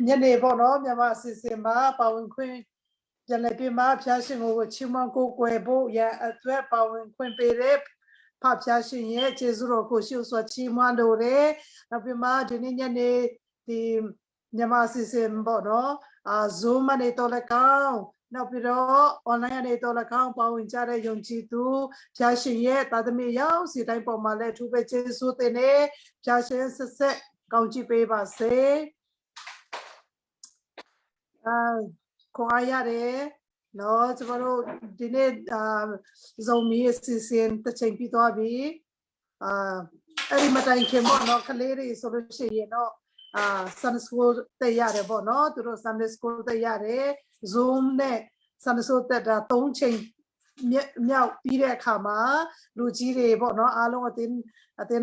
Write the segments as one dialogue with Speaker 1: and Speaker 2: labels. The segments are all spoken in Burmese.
Speaker 1: ညနေပေါ့နော်မြန်မာအစီအစဉ်မှာပါဝင်ခွင့်ပြန်လည်ပြမဖျားရှင်ကိုချီးမွမ်းကိုးကွယ်ဖို့ရန်အတွက်ပါဝင်ခွင့်ပေးတဲ့ဖဖျားရှင်ရဲ့ကျေးဇူးတော်ကိုရှုစွာချီးမွမ်းလို့တယ်နောက်ပြီးမှဒီနေ့ညနေဒီမြန်မာအစီအစဉ်ပေါ့နော်Zoom နဲ့တော့လည်းကောင်းနောက်ပြီးတော့ online နဲ့တော့လည်းကောင်းပါဝင်ကြတဲ့ယုံကြည်သူဖျားရှင်ရဲ့သာသမီရောက်စီတိုင်းပေါ်မှာလည်းအထူးပဲကျေးဇူးတင်နေဖျားရှင်ဆက်ဆက်ကောင်းချီးပေးပါစေခွန်အားရတယ်နော်ကျမတို့ဒီနေ့ဇုံမီအစီအစဉ်တစ်ချိန်ပြီးသွားပြီအဲ့ဒီမတိုင်ခင်ပေါ့နော်ကလေးတွေဆိုလို့ရှိရင်တော့Sunday school တက်ရတယ်ပေါ့နော်သူတို့ Sunday school တက်ရတယ် Zoom နဲ့ Sunday school တက်တာ3ချိန်မြောက်ပြီးတဲ့အခါမှာလူကြီးတွေပေါ့နော်အားလုံးအတင်း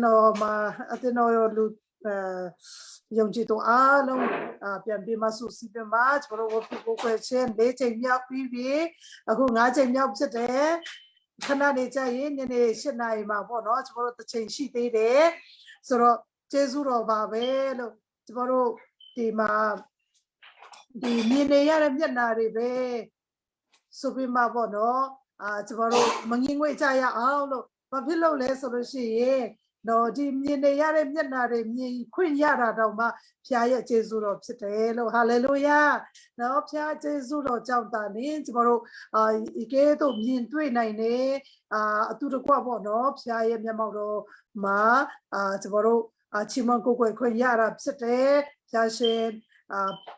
Speaker 1: တော်လူယုံကြည်သူအားလုံးပြန်ပြီးမှစုစည်းပြီးမှကျွန်တော်တို့ကိုကိုယ်ချင်း၄ချိန်မြောက်ပြီးပြီအခု၅ချိန်မြောက်ဖြစ်တယ်ခဏနေကြရင်ညနေ၈နာရီမှာပေါ့နော်ကျွန်တော်တို့တစ်ချိန်ရှိသေးတယ်ဆိုတော့ကျေးဇူးတော်ပါပဲလို့ကျွန်တော်တို့ဒီမှာဒီမြင်နေရတဲ့မျက်နှာတွေပဲဆိုပြီးမှပေါ့နော်ကျွန်တော်တို့မငင်းငွေကြရအောင်လို့ဘာဖြစ်လို့လဲဆိုလို့ရှိရင်နော်ဒီမြင်နေရတဲ့မျက်နှာတွေမြင်ခွင့်ရတာတော့မှဖခင်ရဲ့ကျေးဇူးတော်ဖြစ်တယ်လို့ဟာလေလုယာနော်ဖခင်ကျေးဇူးတော်ကြောင့်တာနေကျွန်တော်တို့ဒီကဲတော့မြင်တွေ့နိုင်နေအတူတကွပေါ့နော်ဖခင်ရဲ့မျက်မှောက်တော်မှာကျွန်တော်တို့ချီးမွမ်းကိုးကွယ်ခွင့်ရတာဖြစ်တယ်ဖခင်ရှင်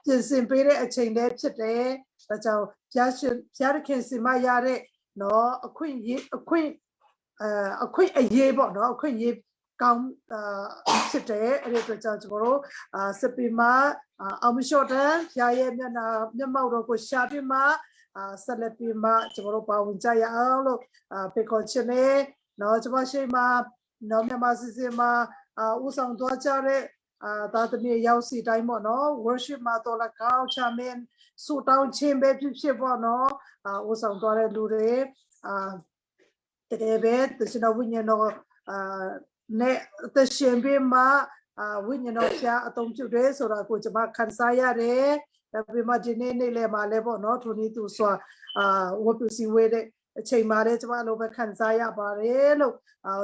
Speaker 1: ပြင်ဆင်ပေးတဲ့အချိန်တည်းဖြစ်တယ်ဒါကြောင့်ဖခင်ခင်စီမရတဲ့နော်အခွင့်အရေးပေါ့နော်အခွင့်အရေးကောင်းဖြစ်တယ်အဲ့ဒီအတွက်ကြောင့်ကျွန်တော်တို့စပီမာအောင်မလျှော့တန်းဖခင်ရဲ့မျက်မှောက်တော်ကိုရှာပြီးမှဆက်လက်ပြီးမှကျွန်တော်တို့ပါဝင်ကြရအောင်လို့ဖေခေါ်ချင်တယ်နော်ကျွန်မရှိမှာနော်မြန်မာစီစဉ်မှာဦးဆောင်သွားကြတဲ့သာသမီရောက်စီတိုင်းပေါ့နော် worship မှာတော့လည်းကောင်းချမင်းဆူတောင်းခြင်းပဲဖြစ်ပေါ့နော်ဦးဆောင်သွားတဲ့လူတွေတကယ်ပဲကျွန်တော်ဝိညာဉ်တော်နဲ့တရှင်ပြီးမှဝိညာဉ်တော်ဖျားအသုံးပြုတယ်ဆိုတာကိုကျွန်မခန်းစားရတယ်ဒါပေမဲ့ဒီနေ့နေ့လည်းမှာလဲပေါ့နော်ထိုနည်းသူစွာဝတ်ပြုစီဝေးတဲ့အချိန်မှာလည်းကျွန်မလိုပဲခန်းစားရပါတယ်လို့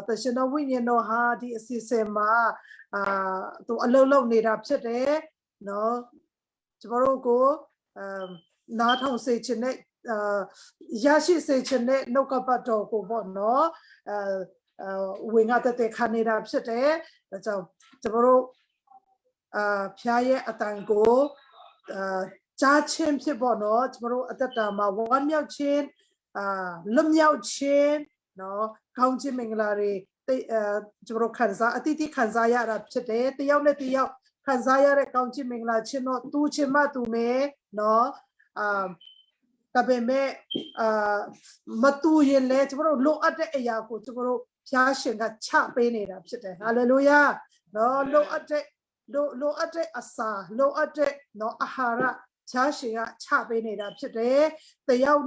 Speaker 1: တရှင်တော်ဝိညာဉ်တော်ဟာဒီအစီအစဉ်မှာသူအလုံးလုံးနေတာဖြစ်တယ်နော်ကျွန်တော်တို့ကိုနားထောင်စေခြင်းနဲ့ရရှိစေခြင်းနဲ့နှုတ်ကပတ်တော်ကိုပေါ့နော်ဝင်ငါတဲ့ခါနေတာဖြစ်တယ်ဒါကြောင့်ကျွန်တော်တို့ဖျားရဲ့အတန်ကိုကြားချင်းဖြစ်ပေါ့နော်ကျွန်တော်တို့အသက်တာမှာဝမ်းမြောက်ခြင်းလွတ်မြောက်ခြင်းနော်ကောင်းခြင်းမင်္ဂလာတွေကျွန်တော်တို့ခံစားအတိအကျခံစားရတာဖြစ်တယ်တယောက်နဲ့တယောက်ခံစားရတဲ့ကောင်းခြင်းမင်္ဂလာခြင်းတော့တူချင်းမှတူမယ်နော်ဒါပေမဲ့မတူရင်လည်းကျွန်တော်တို့လိုအပ်တဲ့အရာကိုကျွန်တော်တို့ဖျားရှင်ကချပေးနေတာဖြစ်တယ်ဟာလေလုယာနော်လိုအပ်တဲ့အစာလိုအပ်တဲ့နော်အာဟာရဖျားရှင်ကချပေးနေတာဖြစ်တယ်တယောက်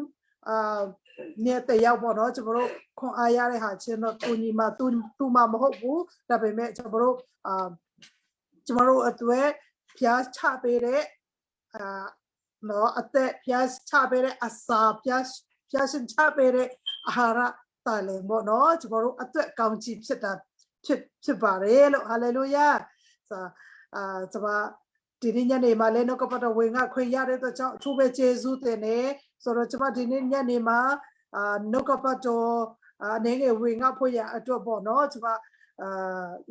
Speaker 1: နဲ့တယောက်ပေါ့နော်ကျွန်တော်တို့ခွန်အားရတဲ့ဟာချင်းတော့တူညီမှာတူမှာမဟုတ်ဘူးဒါပေမဲ့ကျွန်တော်တို့အတွက်ဖျားချပေးတဲ့နော်အသက်ဖျားချပေးတဲ့အစာဖျားရှင်ချပေးတဲ့အာဟာရတာလည်းပေါ့နော်ကျွန်တော်တို့အတွက်ကောင်းချီးဖြစ်ပါတယ်လို့ဟာလေလုယာကျွန်မဒီနေ့ညနေမှာလည်းနှုတ်ကပတ်တော်ဝင်ငါခွင့်ရတဲ့အတွက်ကြောင့်အထူးပဲကျေးဇူးတင်နေဆိုတော့ကျွန်မဒီနေ့ညနေမှာနှုတ်ကပတ်တော်အနေငယ်ဝင်ငါဖို့ရအတွက်ပေါ့နော်ကျွန်မ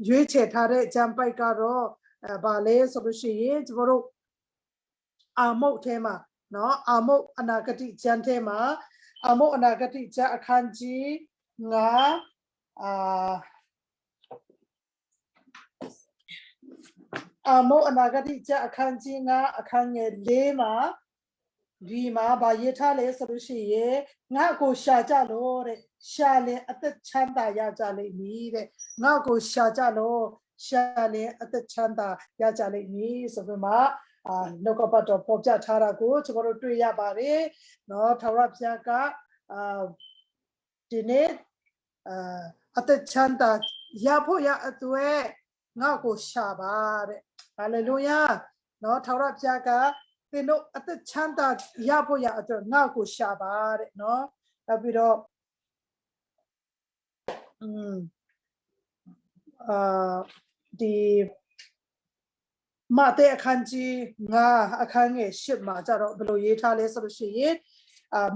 Speaker 1: ရွေးချယ်ထားတဲ့ဂျမ်ပိုက်ကတော့ဗာလဲဆိုလို့ရှိရင်ကျွန်တော်တို့အာမုတ်ထဲမှာနော်အာမုတ်အနာဂတိကျမ်းထဲမှာအာမုတ်အနာဂတိကျမ်းအခန်းကြီးအာမုတ်အနာဂတိကျမ်းအခန်းကြီးအခန်းငယ်၄မှာဒီမှာဗာရေးထားလဲဆိုလို့ရှိရင်ငါ့ကိုရှာကြလို့တဲ့ရှာလဲအသက်ချမ်းသာရကြလိမ့်မည်တဲ့ငါ့ကိုရှာကြလို့ရှာလဲအသက်ချမ်းသာရကြလိမ့်မည်ဆိုပြီးမှနှုတ်ကပတ်တော်ပေါ်ပြထားတာကိုကျွန်တော်တို့တွေ့ရပါတယ်နော်ထာဝရဘုရားကဒီနေ့အသက်ချမ်းသာရဖို့ရအတွက်ငါ့ကိုရှာပါတဲ့ဟာလေလုယာ နော်ထာဝရဘုရားကသင်တို့အသက်ချမ်းသာရဖို့ရအတွက်ငါ့ကိုရှာပါတဲ့နော်နောက်ပြီးတော့ဒီမာတဲ့အခန်းကြီးငါအခန်းငယ်10မှာကြတော့ဘယ်လိုရေးထားလဲဆိုလို့ရှိရင်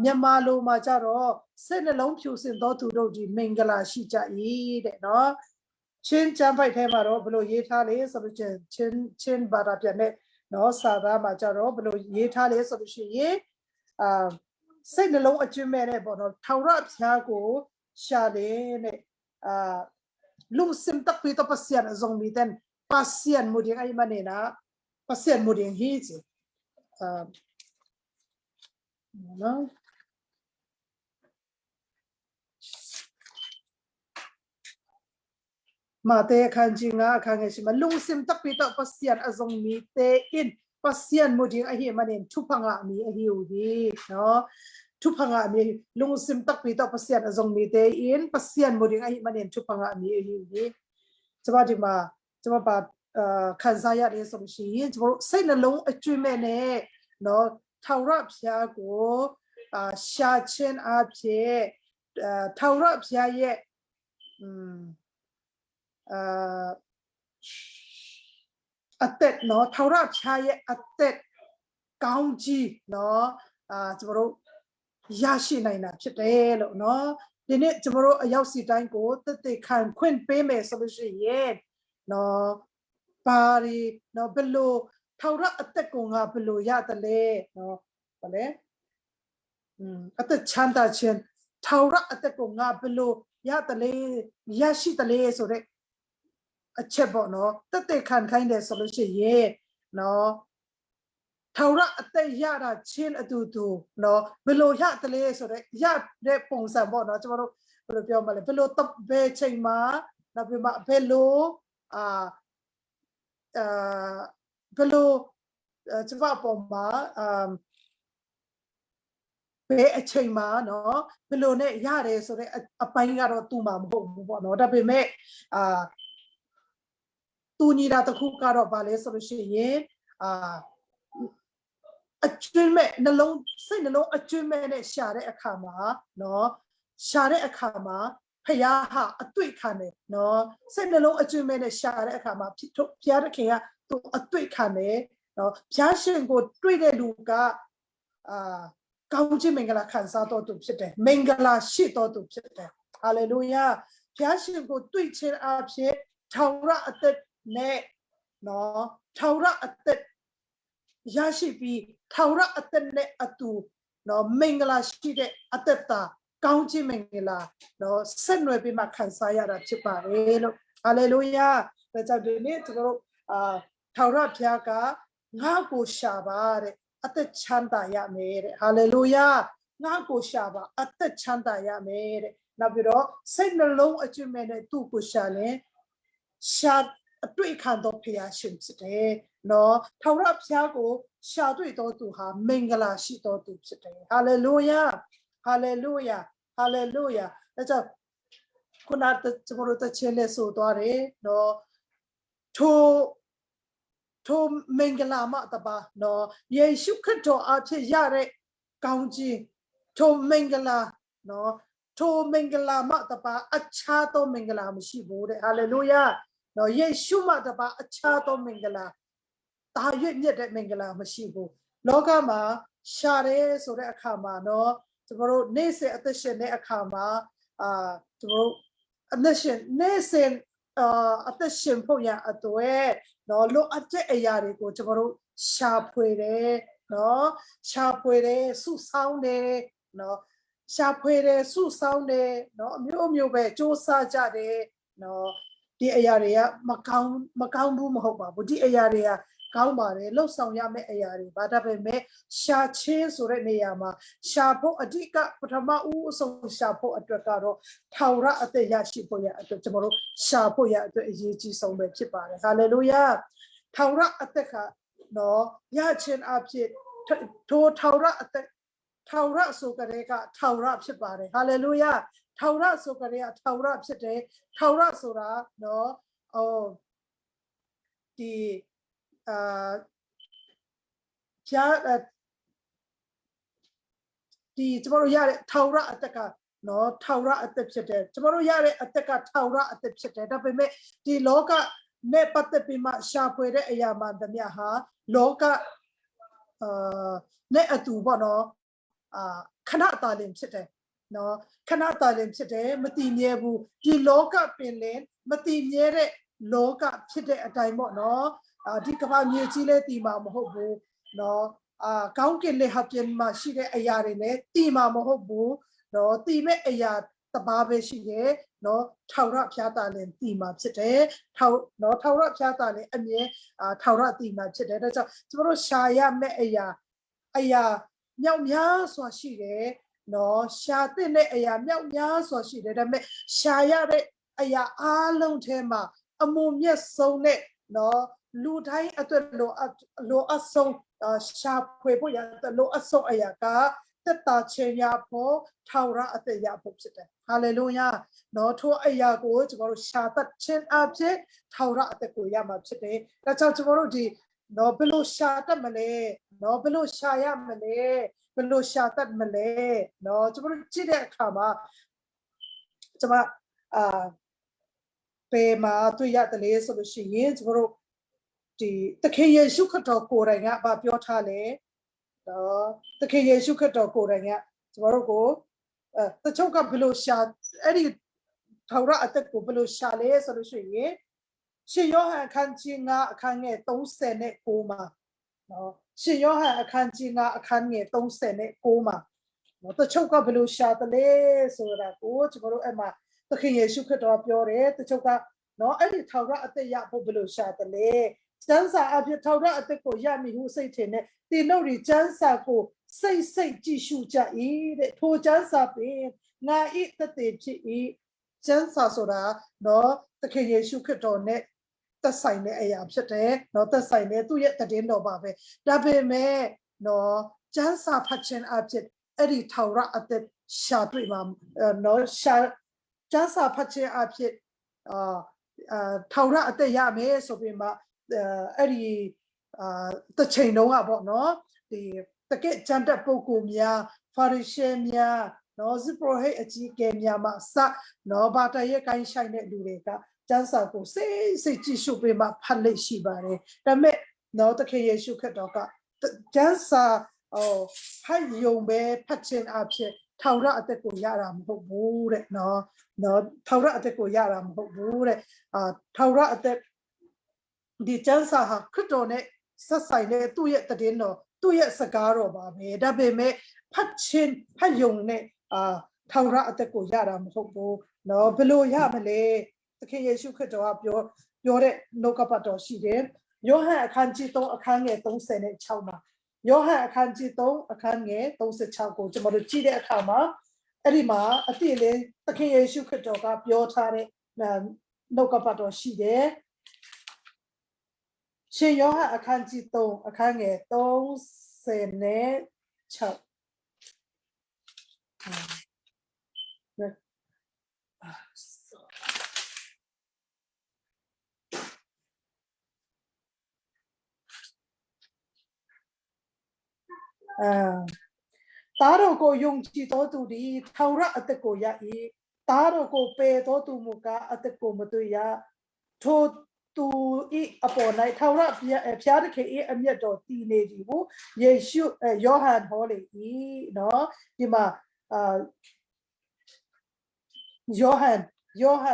Speaker 1: မြန်မာလိုမှာကြတော့စိတ်နှလုံးဖြူစင်သောသူတို့ဒီမင်္ဂလာရှိကြ၏တဲ့နော်ချင်းချမ်းဖိုက်ထဲမှာတော့ဘယ်လိုရေးထားလဲဆိုလို့ချင်းဘာသာပြန်တဲ့နော်စာသားမှာကြတော့ဘယ်လိုရေးထားလဲဆိုလို့ရှိရင်စိတ်နှလုံးအကျွမ်းမဲ့တဲ့ပေါ့နော်ထာဝရဘုရားကိုရှာတယ်တဲ့lung sim tak pi to pasien zong mi ten pasien muding ai manena pasien muding hi chi no mate khan ji nga khan nge si ma lung sim tak pi to pasien azong mi te in pasien muding ai hi manen thu phanga mi a hi u hi no thu phanga mi lung sim tak pi to pasien azong mi te in pasien muding ai manen thu phanga mi a hi u hi chaba di ma chaba ba ခံစားရတယ်ဆိုလို့ရှိရင်ကျွန်တော်တို့စိတ်နှလုံးအကျွမ်းမဲ့နဲ့เนาะထာဝရဘုရားကိုရှာခြင်းအဖြစ်ထာဝရဘုရားရဲ့အသက်เนาะထာဝရဘုရားရဲ့အသက်ကောင်းကြီးเนาะကျွန်တော်တို့ရရှိနိုင်တာဖြစ်တယ်လို့เนาะဒီနေ့ကျွန်တော်တို့အရောက်စီတိုင်းကိုတသက်ခံခွင့်ပေးမယ်ဆိုလို့ရှိရင်เนาะပါရီနော်ဘလို့ထာဝရအသက်ကိုငါဘလို့ရတယ်လဲနော်ဗါလဲအသက်ချမ်းသာခြင်းထာဝရအသက်ကိုငါဘလို့ရတယ်လဲရရှိတယ်လဲဆိုတဲ့အချက်ပေါ့နော်တက်တက်ခံခိုင်းတယ်ဆိုလို့ရှိရင်နော်ထာဝရအသက်ရတာချင်းအတူတူနော်ဘလို့ရတယ်လဲဆိုတဲ့ရတဲ့ပုံစံပေါ့နော်ကျွန်တော်တို့ဘယ်လိုပြောမလဲဘလို့ဘယ်ချိန်မှာနောက်ပြီးမှဘယ်လိုဘယ်လိုကျမပေါ်မှာဘယ်အချိန်မှာနော်ဘယ်လိုနဲ့ရတယ်ဆိုတဲ့အပိုင်းကတော့သူ့မှာမဟုတ်ဘူးပေါ့နော်ဒါပေမဲ့သူညီတာတစ်ခုကတော့ဗာလဲဆိုလို့ရှိရင်အကျွမ်းမဲ့နှလုံးစိတ်နှလုံးအကျွမ်းမဲ့နဲ့ရှာတဲ့အခါမှာနော်ရှာတဲ့အခါမှာဖယားဟာအတွေ့ခံတယ်နော်စိတ်နှလုံးအကျွမ်းမဲ့နဲ့ရှာတဲ့အခါမှာဖျားတဲ့ခင်ကသူအတွေ့ခံတယ်နော်ဖျားရှင်ကိုတွေ့တဲ့လူကကောင်းခြင်းမင်္ဂလာခံစားတော်သူဖြစ်တယ်မင်္ဂလာရှိတော်သူဖြစ်တယ်ဟာလေလုယာဖျားရှင်ကိုတွေ့ခြင်းအဖြစ်ထာဝရအသက်နဲ့နော်ထာဝရအသက်ရရှိပြီးထာဝရအသက်နဲ့အတူနော်မင်္ဂလာရှိတဲ့အသက်တာကောင်းခြင်းမင်္ဂလာနော်ဆက်နွယ်ပြီးမှခံစားရတာဖြစ်ပါတယ်လို့ဟာလေလုယာဒါကြောင့်ဒီနေ့ကျွန်တော်တို့ထာဝရဘုရားကငါ့ကိုရှာပါတဲ့အသက်ချမ်းသာရမယ်တဲ့ဟာလေလုယာငါ့ကိုရှာပါအသက်ချမ်းသာရမယ်တဲ့နောက်ပြီးတော့စိတ်နှလုံးအကျွမ်းမဲ့နဲ့သူ့ကိုရှာလဲရှာအတွေ့ခံတော်ဖျားရှင်ဖြစ်တယ်နော်ထာဝရဘုရားကိုရှာတွေ့တော်သူဟာမင်္ဂလာရှိတော်သူဖြစ်တယ်ဟာလေလုယာဟာလေလုယာဟာလေလုယာဒါကြောင့်ခုနကကျွန်တော်တို့တခြင်းနဲ့ဆိုသွားတယ်နော်ထိုမင်္ဂလာမတပါနော်ယေရှုခရစ်တော်အဖြစ်ရတဲ့ကောင်းကြီးထိုမင်္ဂလာနော်ထိုမင်္ဂလာမတပါအခြားသောမင်္ဂလာမရှိဘူးတဲ့ဟာလေလုယာနော်ယေရှုမတပါအခြားသောမင်္ဂလာတာရွေ့မြတ်တဲ့မင်္ဂလာမရှိဘူးလောကမှာရှာတယ်ဆိုတဲ့အခါမှာနော်ကျွန်တော်တို့နေ့စဉ်အသက်ရှင်တဲ့အခါမှာကျွန်တော်တို့အသက်ရှင်နေ့စဉ်အသက်ရှင်ဖို့ရအတွက်နော်လိုအပ်တဲ့အရာတွေကိုကျွန်တော်တို့ရှာဖွေတယ်နော်ရှာဖွေတယ်စုဆောင်းတယ်နော်ရှာဖွေတယ်စုဆောင်းတယ်နော်အမျိုးမျိုးပဲစူးစမ်းကြတယ်နော်ဒီအရာတွေကမကောင်းဘူးမဟုတ်ပါဘူးဒီအရာတွေကကောင်းပါတယ်လှုပ်ဆောင်ရမယ့်အရာတွေဘာဒါပေမဲ့ရှာချင်းဆိုတဲ့နေရာမှာရှာဖို့အဓိကပထမဦးဆုံးရှာဖို့အတွက်ကတော့ထာဝရအသက်ရရှိဖို့ရအတွက်ကျွန်တော်တို့ရှာဖို့ရအတွက်အရေးကြီးဆုံးပဲဖြစ်ပါတယ်ဟာလေလုယာထာဝရအသက်ကနော်ရချင်းအဖြစ်ထိုထာဝရအသက်ထာဝရဆိုကြတဲ့ကထာဝရဖြစ်ပါတယ်ဟာလေလုယာထာဝရဆိုကြတဲ့ကထာဝရဖြစ်တယ်ထာဝရဆိုတာနော်ဒီ ဖျားဒီကျမတို့ရတဲ့ထောင်ရအသက်ကနော်ထောင်ရအသက်ဖြစ်တယ်ကျမတို့ရတဲ့အသက်ကထောင်ရအသက်ဖြစ်တယ်ဒါပေမဲ့ဒီလောကနဲ့ပတ်သက်ပြီးမှရှာဖွေတဲ့အရာမှန်သမျှဟာလောကနဲ့အတူပေါ့နော်ခဏတာလင်ဖြစ်တယ်နော်ခဏတာလင်ဖြစ်တယ်မတည်မြဲဘူးဒီလောကပင်လင်မတည်မြဲတဲ့လောကဖြစ်တဲ့အတိုင်းပေါ့နော်ဒီကမ္ဘာမြေကြီးလည်းတည်မှာမဟုတ်ဘူးနော်ကောင်းကင်လက်ဟပြင်မှာရှိတဲ့အရာတွေလည်းတည်မှာမဟုတ်ဘူးနော်တည်မဲ့အရာတပါးပဲရှိတယ်နော်ထောင်ရဖျားတာလည်းတည်မှာဖြစ်တယ်ထောင်ရဖျားတာလည်းအမြဲထောင်ရတည်မှာဖြစ်တယ်ဒါကြောင့်ကျမတို့ရှာရမဲ့အရာမြောက်များစွာရှိတယ်နော်ရှာတဲ့အရာမြောက်များစွာရှိတယ်ဒါပေမဲ့ရှာရတဲ့အရာအားလုံးထဲမှာအမှုမြတ်ဆုံးနဲ့နော်လူတိုင်းအတွက်လိုအပ်ဆုံးရှာဖွေဖို့ရလိုအပ်ဆုံးအရာကသက်တာခြင်းရဖို့ထောင်ရအသက်ရဖို့ဖြစ်တယ်ဟာလေလုယာနော်ထိုအရာကိုကျွန်တော်တို့ရှာတတ်ခြင်းအဖြစ်ထောင်ရအသက်ကိုရမှာဖြစ်တယ်ဒါကြောင့်ကျွန်တော်တို့ဒီနော်ဘယ်လိုရှာတတ်မလဲနော်ဘယ်လိုရှာရမလဲဘယ်လိုရှာတတ်မလဲနော်ကျွန်တော်တို့ကြည့်တဲ့အခါမှာကျွန်မပေမှာတွေ့ရတယ်လေဆိုလို့ရှိရင်ကျွန်တော်တို့ဒီသခင်ယေရှုခရစ်တော်ကိုယ်တိုင်ကပြောထားလဲနော်သခင်ယေရှုခရစ်တော်ကိုယ်တိုင်ကကျွန်တော်တို့ကိုတချို့ကဘယ်လိုရှာအဲ့ဒီထောင်ရအသက်ကိုဘယ်လိုရှာလဲဆိုလို့ရှိရင်ရှင်ယောဟန်အခန်းကြီး9အခန်းငယ်39မှာနော်ရှင်ယောဟန်အခန်းကြီး9အခန်းငယ်39မှာနော်တချို့ကဘယ်လိုရှာတယ်လဲဆိုတာကိုကျွန်တော်တို့အဲ့မှာသခင်ယေရှုခရစ်တော်ပြောတယ်တချို့ကနော်အဲ့ဒီထောင်ရအသက်ရဖို့ဘယ်လိုရှာတယ်လဲကျမ်းစာအဖြစ်ထောင်ရအသက်ကိုရမည်ဟုစိတ်ထင်နဲ့ဒီတို့ဒီကျမ်းစာကိုစိတ်ကြည့်ရှုကြ၏တဲ့ထိုကျမ်းစာပင်ငါဤတသက်ဖြစ်၏ကျမ်းစာဆိုတာနော်သခင်ယေရှုခရစ်တော်နဲ့သက်ဆိုင်တဲ့အရာဖြစ်တယ်နော်သက်ဆိုင်တဲ့သူ့ရဲ့တည်င်းတော်ပါပဲဒါပေမဲ့နော်ကျမ်းစာဖတ်ခြင်းအဖြစ်အဲ့ဒီထောင်ရအသက်ရှာတွေ့မှာနော်ကျမ်းစာဖတ်ခြင်းအဖြစ်ထောင်ရအသက်ရမယ်ဆိုပြီးမှအဲ့ဒီတချိန်တုန်းကပေါ့နော်ဒီတကယ့်ကျမ်းတဲ့ပုဂ္ဂိုလ်များဖာရိရှဲများနော်ဇိပရိုဟိတ်အကြီးအကဲများမှာစနော်ဘာတရဲ့ကိုင်းဆိုင်တဲ့လူတွေကကျမ်းစာကိုစိတ်ကြည့်ရှုပြီးမှဖတ်လိမ့်ရှိပါတယ်ဒါပေမဲ့နော်သခင်ယေရှုခရစ်တော်ကကျမ်းစာဖတ်ယုံပဲဖတ်ခြင်းအဖြစ်ထောင်ရအသက်ကိုရတာမဟုတ်ဘူးတဲ့နော်ထောင်ရအသက်ကိုရတာမဟုတ်ဘူးတဲ့ထောင်ရအသက်ဒီကျမ်းစာဟာခရစ်တော်နဲ့ဆက်ဆိုင်တဲ့သူ့ရဲ့တည်င်းတော်သူ့ရဲ့စကားတော်ပါပဲဒါပေမဲ့ဖတ်ယုံနဲ့ထောင်ရအသက်ကိုရတာမဟုတ်ဘူးနော်ဘယ်လိုရမလဲသခင်ယေရှုခရစ်တော်ကပြောတဲ့နှုတ်ကပတ်တော်ရှိတယ်ယောဟန်အခန်းကြီး3အခန်းငယ်36မှာယောဟန်အခန်းကြီး3အခန်းငယ်36ကိုကျွန်တော်တို့ကြည့်တဲ့အခါမှာအဲ့ဒီမှာအတိအလင်းသခင်ယေရှုခရစ်တော်ကပြောထားတဲ့နှုတ်ကပတ်တော်ရှိတယ်ရှင်ယောဟန်အခန်းကြီး3အခန်းငယ်36သားတော်ကိုယုံကြည်တော်သူသည်ထောင်ရအသက်ကိုရ၏သားတော်ကိုပယ်တော်သူမူကားအသက်ကိုမတွေ့ရထိုသူဤအပေါ်၌ထောင်ရဖျားသခင်ဤအမျက်တော်တည်နေသည်ဟုယေရှုယောဟန်ဟောလေ၏နော်ဒီမှာယောဟန်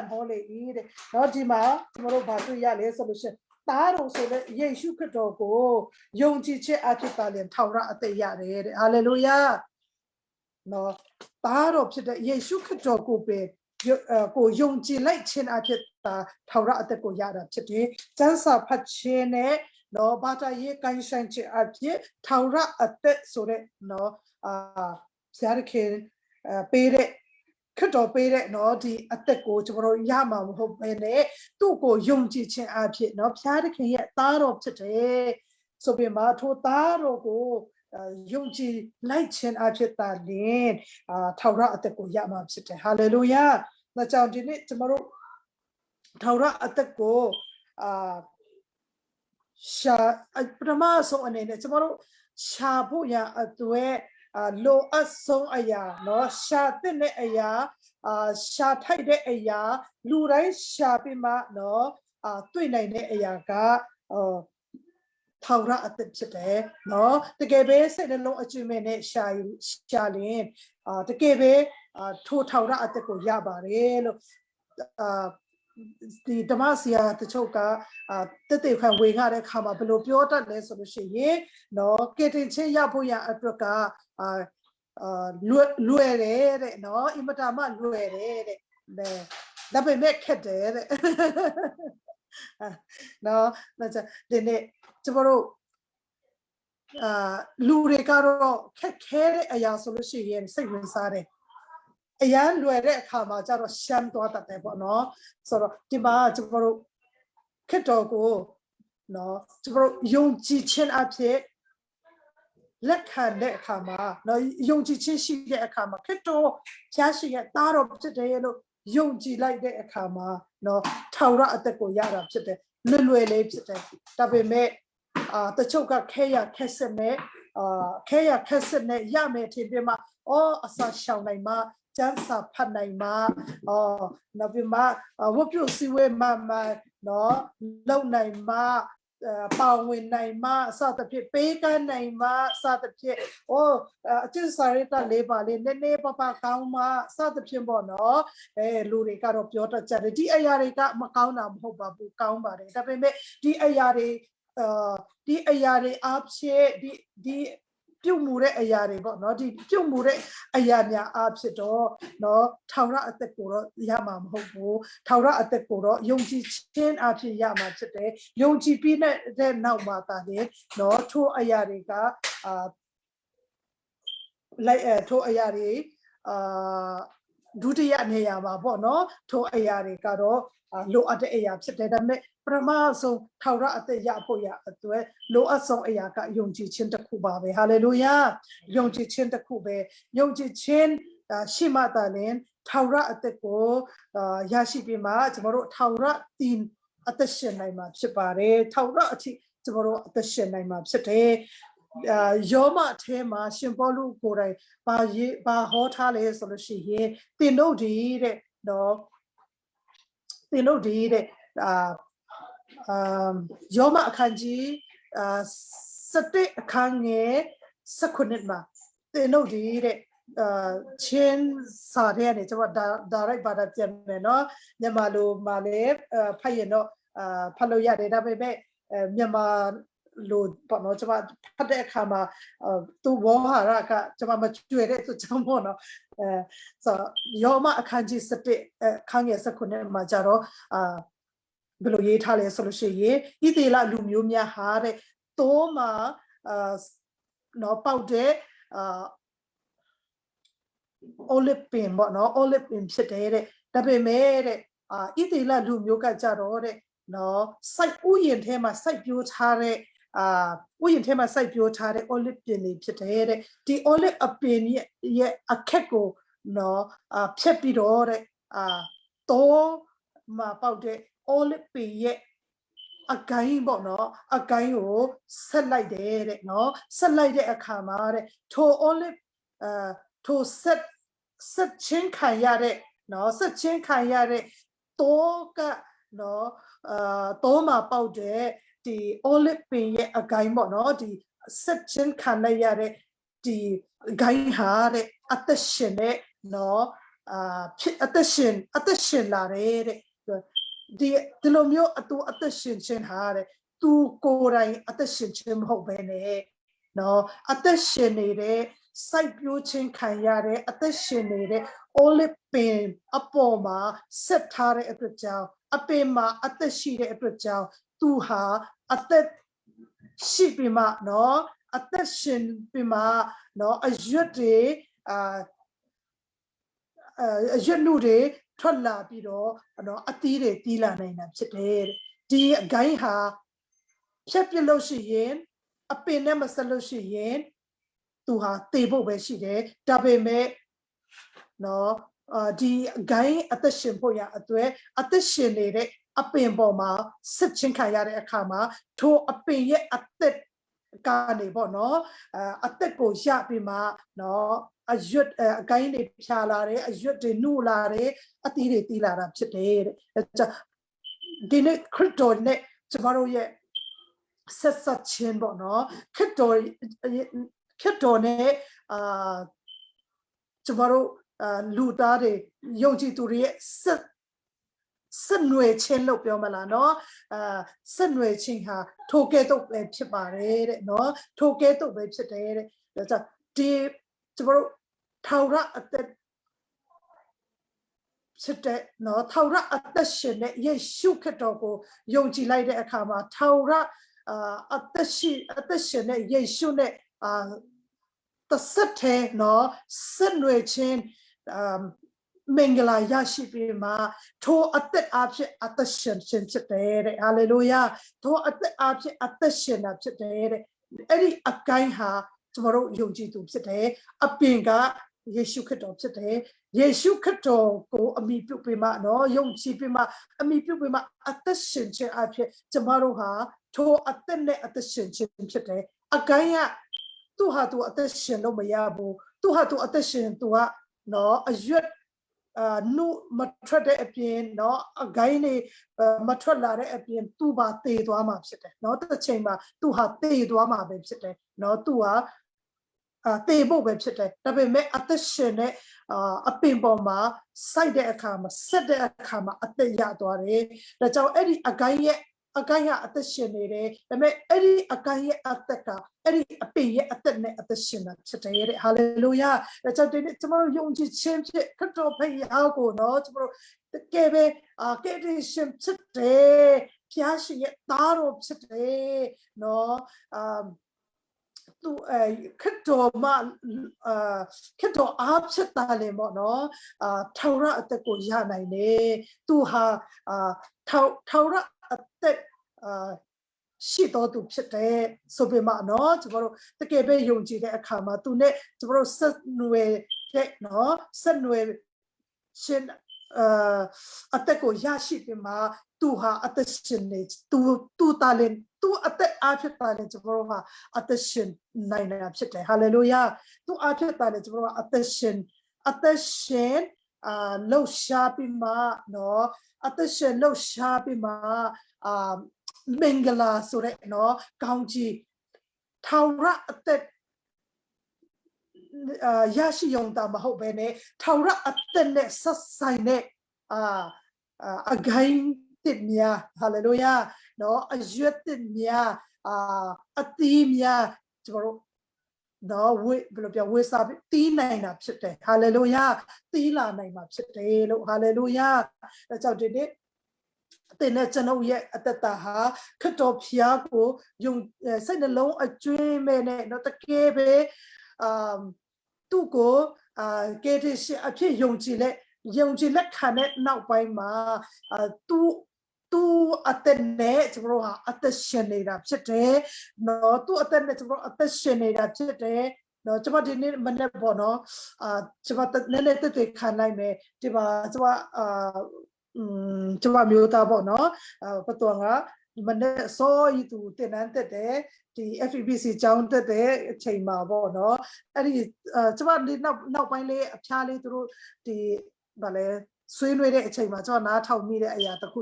Speaker 1: ဟောလေ၏တဲ့နော်ဒီမှာကျွန်တော်တို့ဘာတွေ့ရလဲဆိုလို့ရှိရင်သားတော်ဆိုတဲ့ယေရှုခရစ်တော်ကိုယုံကြည်ခြင်းအဖြစ်ပါလင်ထောင်ရအသက်ရတယ်တဲ့ဟာလေလုယာနော်သားတော်ဖြစ်တဲ့ယေရှုခရစ်တော်ကိုပဲကိုယုံကြည်လိုက်ခြင်းအဖြစ်ထောင်ရအသက်ကိုရတာဖြစ်တယ်ကျမ်းစာဖတ်ခြင်းနဲ့နော်ဘာသာရေးကိုင်းဆိုင်ခြင်းအဖြစ်ထောင်ရအသက်ဆိုတဲ့နော်ဆရာခင်ပေးတဲ့ခရစ်တော်ပေးတဲ့နော်ဒီအသက်ကိုကျွန်တော်တို့ရမှာမဟုတ်ဘဲနဲ့သူ့ကိုယုံကြည်ခြင်းအဖြစ်နော်ဘုရားသခင်ရဲ့သားတော်ဖြစ်တယ်ဆိုပြီးမှထိုသားတော်ကိုယုံကြည်လိုက်ခြင်းအဖြစ်သာလင်ထောင်ရအသက်ကိုရမှာဖြစ်တယ်ဟာလေလုယာ။ဒါကြောင့်ဒီနေ့ကျွန်တော်တို့ထောင်ရအသက်ကို ရှာပထမဆုံးအနေနဲ့ကျွန်တော်တို့ရှာဖို့ရအတွက်လိုအပ်ဆုံးအရာเนาะရှာတဲ့တဲ့အရာရှာထိုက်တဲ့အရာလူတိုင်းရှာပြီးမှเนาะတွေ့နိုင်တဲ့အရာကထာဝရအသက်ဖြစ်တယ်เนาะတကယ်ပဲစိတ်နှလုံးအကျွမ်းမဲ့နဲ့ရှာရင်တကယ်ပဲထိုထာဝရအသက်ကိုရပါတယ်လို့ဒီဓမ္မဆရာတချို့ကတက်တေခံဝေငှတဲ့ခါမှာဘယ်လိုပြောတတ်လဲဆိုလို့ရှိရင်နော်ကေတင်ချင်းရဖို့ရအတွက်ကလွယ်တယ်တဲ့နော်အင်မတန်မှလွယ်တယ်တဲ့ဒါပေမဲ့ခက်တယ်တဲ့နော်ဒီနေ့ကျွန်တော်တို့လူတွေကတော့ခက်ခဲတဲ့အရာဆိုလို့ရှိရင်စိတ်ဝင်စားတယ်အရန်လွယ်တဲ့အခါမှာကျတော့ရှမ်းသွားတတ်တယ်ပေါ့နော်ဆိုတော့ဒီမှာကျွန်တော်တို့ခက်တော်ကိုနော်ကျွန်တော်တို့ယုံကြည်ခြင်းအဖြစ်လက်ခံတဲ့အခါမှာနော်ယုံကြည်ခြင်းရှိတဲ့အခါမှာခက်တော်ဖျားရှိရဲ့သားတော်ဖြစ်တယ်လို့ယုံကြည်လိုက်တဲ့အခါမှာနော်ထာဝရအသက်ကိုရတာဖြစ်တယ်လွယ်လေးဖြစ်တယ်ဒါပေမဲ့တချို့ကခဲရခက်စစ်နဲ့ခဲရခက်စစ်နဲ့ရမယ်ထင်ပြီးမှအစာရှောင်နိုင်မှကျန်းစာဖတ်နိုင်မှနောက်ပြီးမှဝတ်ပြုစည်းဝေးမှနော်လုံနိုင်မှပါဝင်နိုင်မှစသဖြင့်ပေးကမ်းနိုင်မှစသဖြင့်အကျင့်စာရိတ္တလေးပါလေးနည်းနည်းပါးကောင်းမှစသဖြင့်ပေါ့နော်လူတွေကတော့ပြောတတ်ကြတယ်ဒီအရာတွေကမကောင်းတာမဟုတ်ပါဘူးကောင်းပါတယ်ဒါပေမဲ့ဒီအရာတွေအားဖြင့်ဒီပြုတ်မှုတဲ့အရာတွေပေါ့နော်ဒီပြုတ်မှုတဲ့အရာများအားဖြစ်တော့နော်ထာဝရအသက်ကိုတော့ရမှာမဟုတ်ဘူးထာဝရအသက်ကိုတော့ယုံကြည်ခြင်းအားဖြင့်ရမှာဖြစ်တယ်ယုံကြည်ပြီးတဲ့နောက်မှာတာလေနော်ထိုအရာတွေကထိုအရာတွေဒုတိယနေရာမှာပေါ့နော်ထိုအရာတွေကတော့လိုအပ်တဲ့အရာဖြစ်တယ်ဒါပေမဲ့ပထမဆုံးထာဝရအသက်ရဖို့ရအတွက်လိုအပ်ဆုံးအရာကယုံကြည်ခြင်းတစ်ခုပါပဲဟာလေလုယာယုံကြည်ခြင်းတစ်ခုပဲယုံကြည်ခြင်းရှိမှသာလျှင်ထာဝရအသက်ကိုရရှိပြီးမှကျွန်တော်တို့ထာဝရတည်အသက်ရှင်နိုင်မှာဖြစ်ပါတယ်ထာဝရအထိကျွန်တော်တို့အသက်ရှင်နိုင်မှာဖြစ်တယ်ယောမအထဲမှာရှင်ပေါလုကိုယ်တိုင်ဘာဟောထားလဲဆိုလို့ရှိရင်သင်တို့ဒီတဲ့နော်သင်တို့ဒီတဲ့ယောမအခန်းကြီး7အခန်းငယ်19မှာသင်တို့ဒီတဲ့ချင်းစာတဲ့နေကျွန်တော်ဒါရိုက်ပါတာပြန်မယ်နော်မြန်မာလိုမှလည်းဖတ်ရင်တော့ဖတ်လို့ရတယ်ဒါပေမဲ့မြန်မာလို့ပေါ့နော်ကျွန်မဖတ်တဲ့အခါမှာသူ့ဝေါ်ဟာရကကျွန်မမကြွယ်တဲ့သူကြောင့်ပေါ့နော်ဆိုယောမအခန်းကြီး7အခန်းငယ်19မှာကြတော့ဘယ်လိုရေးထားလဲဆိုလို့ရှိရင်ဣသေလလူမျိုးများဟာတဲ့တိုးမှာနော်ပေါက်တဲ့olive pin ပေါ့နော် olive pin ဖြစ်တယ်တဲ့ဒါပေမဲ့တဲ့ဣသေလလူမျိုးကကြတော့တဲ့နော်စိုက်ဥယျာဉ်ထဲမှာစိုက်ပျိုးထားတဲ့ဥယျာဉ်ထဲမှာစိုက်ပျိုးထားတဲ့ olive pin တွေဖြစ်တယ်တဲ့ဒီ olive pin ရဲ့အခက်ကိုနော်ဖြတ်ပြီးတော့တဲ့တိုးမှာပေါက်တဲ့ olive pin ရဲ့အကိုင်းပေါ့နော်အကိုင်းကိုဆက်လိုက်တယ်တဲ့နော်ဆက်လိုက်တဲ့အခါမှာတဲ့ထို olive ထိုဆက်ချင်းခံရတဲ့နော်ဆက်ချင်းခံရတဲ့တိုးကနော်တိုးမှာပေါက်တဲ့ဒီ olive pin ရဲ့အကိုင်းပေါ့နော်ဒီဆက်ချင်းခံလိုက်ရတဲ့ဒီအကိုင်းဟာတဲ့အသက်ရှင်တဲ့နော်ဖြစ်အသက်ရှင်လာတယ်တဲ့ဒီလိုမျိုးအသက်ရှင်ခြင်းဟာတဲ့သူကိုယ်တိုင်အသက်ရှင်ခြင်းမဟုတ်ဘဲနဲ့နော်အသက်ရှင်နေတဲ့စိုက်ပျိုးခြင်းခံရတဲ့အသက်ရှင်နေတဲ့ olive pin အပေါ်မှာဆက်ထားတဲ့အတွက်ကြောင့်အပင်မှာအသက်ရှိတဲ့အတွက်ကြောင့်သူဟာအသက်ရှိပြီးမှနော်အသက်ရှင်ပြီးမှနော်အရွက်တွေအရွက်နုတွေထွက်လာပြီးတော့နော်အသီးတွေတီးလာနိုင်တာဖြစ်တယ်ဒီအကိုင်းဟာဖြတ်ပြလို့ရှိရင်အပင်နဲ့မဆက်လို့ရှိရင်သူဟာတေဖို့ပဲရှိတယ်ဒါပေမဲ့နော်ဒီအကိုင်းအသက်ရှင်ဖို့ရအတွက်အသက်ရှင်နေတဲ့ အပင်ပေါ်မှာစစ်ချင်းခံရတဲ့အခါမှာထိုအပင်ရဲ့အသက်ကနေပေါ့နော်အသက်ကိုရပြီးမှနော်အရွတ်အကိုင်းတွေဖြာလာတယ်အရွတ်တွေနှုတ်လာတယ်အသီးတွေတီးလာတာဖြစ်တယ်တဲ့ဒီနေ့ခရစ်တော်နဲ့ကျမတို့ရဲ့ဆက်ဆက်ချင်းပေါ့နော်ခရစ်တော်နဲ့ကျမတို့လူသားတွေယုံကြည်သူတွေရဲ့ဆက်နွယ်ချင်းလို့ပြောမလားနော်ဆက်နွယ်ချင်းဟာထိုကဲ့သို့ပဲဖြစ်ပါတယ်တဲ့နော်ထိုကဲ့သို့ပဲဖြစ်တယ်တဲ့ဒါကြောင့်ဒီကျမတို့ထာဝရအသက်ဖြစ်တဲ့နော်ထာဝရအသက်ရှင်တဲ့ယေရှုခရစ်တော်ကိုယုံကြည်လိုက်တဲ့အခါမှာထာဝရအသက်ရှင်တဲ့ယေရှုနဲ့တဆက်တဲ့နော်ဆက်နွယ်ချင်းမင်္ဂလာရရှိပြီးမှထိုအသက်အဖြစ်အသက်ရှင်ခြင်းဖြစ်တယ်တဲ့ဟာလေလုယာထိုအသက်အဖြစ်အသက်ရှင်တာဖြစ်တယ်တဲ့အဲ့ဒီအကိုင်းဟာကျမတို့ယုံကြည်သူဖြစ်တယ်အပြင်ကယေရှုခရစ်တော်ဖြစ်တယ်ယေရှုခရစ်တော်ကိုအမိပြုပြီးမှနော်ယုံကြည်ပြီးမှအမိပြုပြီးမှအသက်ရှင်ခြင်းအဖြစ်ကျမတို့ဟာထိုအသက်နဲ့အသက်ရှင်ခြင်းဖြစ်တယ်အကိုင်းကသူဟာသူအသက်ရှင်လို့မရဘူးသူဟာသူအသက်ရှင်သူကနော်အရွတ်နုမထွက်တဲ့အပြင်နော်အကိုင်းနေမထွက်လာတဲ့အပြင်သူ့ဘာတည်သွားမှာဖြစ်တယ်နော်တစ်ချိန်မှာသူဟာတည်သွားမှာပဲဖြစ်တယ်နော်သူဟာတည်ဖို့ပဲဖြစ်တယ်ဒါပေမဲ့အသက်ရှင်တဲ့အပင်ပေါ်မှာစိုက်တဲ့အခါမှာဆက်တဲ့အခါမှာအသက်ရသွားတယ်ဒါကြောင့်အဲ့ဒီအကိုင်းကအသက်ရှင်နေတယ်ဒါပေမဲ့အဲ့ဒီအကိုင်းရဲ့အသက်ကအဲ့ဒီအပင်ရဲ့အသက်နဲ့အသက်ရှင်တာဖြစ်တယ်တဲ့ဟာလေလုယာဒါကြောင့်ဒီနေ့ကျွန်တော်တို့ယုံကြည်ခြင်းဖြစ်ခရစ်တော်ဖခင်ကိုနော်ကျွန်တော်တို့တကယ်ပဲကယ်တင်ရှင်ဖြစ်တယ်ဖခင်ရဲ့သားတော်ဖြစ်တယ်နော်သူခရစ်တော်မှာခရစ်တော်အားဖြစ်တာလေပေါ့နော်ထာဝရအသက်ကိုရနိုင်တယ်သူဟာထာဝရအသက်ရှိတော်သူဖြစ်တယ်ဆိုပေမဲ့နော်ကျွန်တော်တို့တကယ်ပဲယုံကြည်တဲ့အခါမှာသူနဲ့ကျွန်တော်တို့ဆက်နွယ်တဲ့နော်ဆက်နွယ်ရှင်အသက်ကိုရရှိပြီးမှသူဟာအသက်ရှင်နေသူတာလင်သူအသက်အားဖြစ်တာလေကျွန်တော်တို့ဟာအသက်ရှင်နိုင်တာဖြစ်တယ်ဟာလေလုယာသူအားဖြစ်တာလေကျွန်တော်တို့အသက်ရှင်လှုပ်ရှားပြီးမှနော်အသက်ရှင်လှုပ်ရှားပြီးမှမင်္ဂလာဆိုတဲ့နော်ကောင်းကြီးထာဝရအသက်ရရှိရုံတာမဟုတ်ဘဲနဲ့ထာဝရအသက်နဲ့ဆက်ဆိုင်တဲ့အဂိုင်းတစ်များဟာလေလုယာနော်အရွတ်တစ်များအသီးများကျွန်တော်တို့နော်ဘယ်လိုပြောဝေစာတီးနိုင်တာဖြစ်တယ်ဟာလေလုယာတီးလာနိုင်မှာဖြစ်တယ်လို့ဟာလေလုယာဒါကြောင့်ဒီနေ့တဲ့နဲ့ကျွန်ုပ်ရဲ့အတ္တဟာခရစ်တော်ဖျားကိုယုံစိတ်နှလုံးအကျွေးမဲ့နဲ့တော့တကယ်ပဲသူ့ကိုကယ်တင်ရှင်အဖြစ်ယုံကြည်လက်ခံတဲ့နောက်ပိုင်းမှာသူအသက်နဲ့ကျွန်တော်ဟာအသက်ရှင်နေတာဖြစ်တယ်နော်သူအသက်နဲ့ကျွန်တော်အသက်ရှင်နေတာဖြစ်တယ်နော်ကျွန်မဒီနေ့မနေ့ပေါ့နော်ကျွန်မနည်းနည်းတက်ခံနိုင်မယ်ဒီမှာကျွန်မမျိုးသားပေါ့နော်ပတ်တော်ကမနေ့စောဤသူတင်နန်းတက်တယ်ဒီ FEBC ကျောင်းတက်တဲ့အချိန်မှာပေါ့နော်အဲ့ဒီကျွန်မဒီနောက်ပိုင်းလေးအဖျားလေးသူတို့ဒီဗာလဲဆွေးနွေးတဲ့အချိန်မှာကျွန်တော်နားထောင်မိတဲ့အရာတခု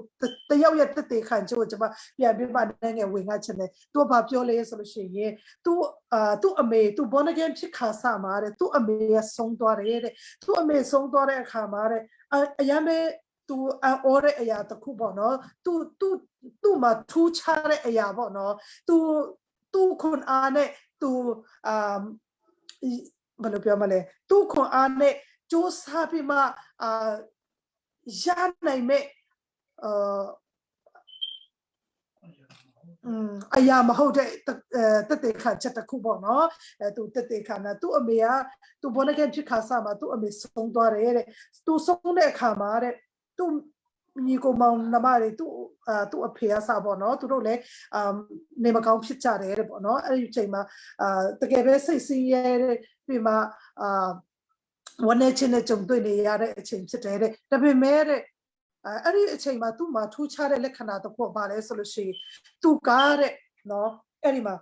Speaker 1: တယောက်ရဲ့တက်တေခံချို့ကျွန်မပြန်ပြမနိုင်ငယ်ဝင်ငါချင်တယ်သူကဘာပြောလဲဆိုလို့ရှိရင်သူ့အမေသူ born again ဖြစ်ခါစမှာတဲ့သူ့အမေကဆုံးသွားတယ်တဲ့သူ့အမေဆုံးသွားတဲ့အခါမှာတဲ့အရန်ပဲသူအော်တဲ့အရာတခုပေါ့နော်သူ့မှာထူးခြားတဲ့အရာပေါ့နော်သူခွန်အားနဲ့သူဘယ်လိုပြောမလဲသူခွန်အားနဲ့စူးစမ်းပြီးမှရနိုင်မဲ့အရာမဟုတ်တဲ့တက်တေခါချက်တခုပေါ့နော်သူတက်တေခါနာသူ့အမေကသူဘောနကန်ဖြစ်ခါစားမှာသူ့အမေဆုံးသွားတယ်တဲ့သူဆုံးတဲ့အခါမှာတဲ့သူညီကိုမောင်နှမတွေသူ့အဖေကစားပေါ့နော်သူတို့လည်းနေမကောင်းဖြစ်ကြတယ်တဲ့ပေါ့နော်အဲ့ဒီအချိန်မှာတကယ်ပဲစိတ်ဆင်းရဲပြီးမှဝမ်းနေချင်းနဲ့ကြုံတွေ့နေရတဲ့အချိန်ဖြစ်တယ်တဲ့ဒါပေမဲ့တဲ့ အဲ့ဒီအချိန်မှာသူ့မှာထူးခြားတဲ့လက္ခဏာတစ်ခုပါလဲဆိုလို့ရှိရင်သူကတဲ့နော်အဲ့ဒီမှာ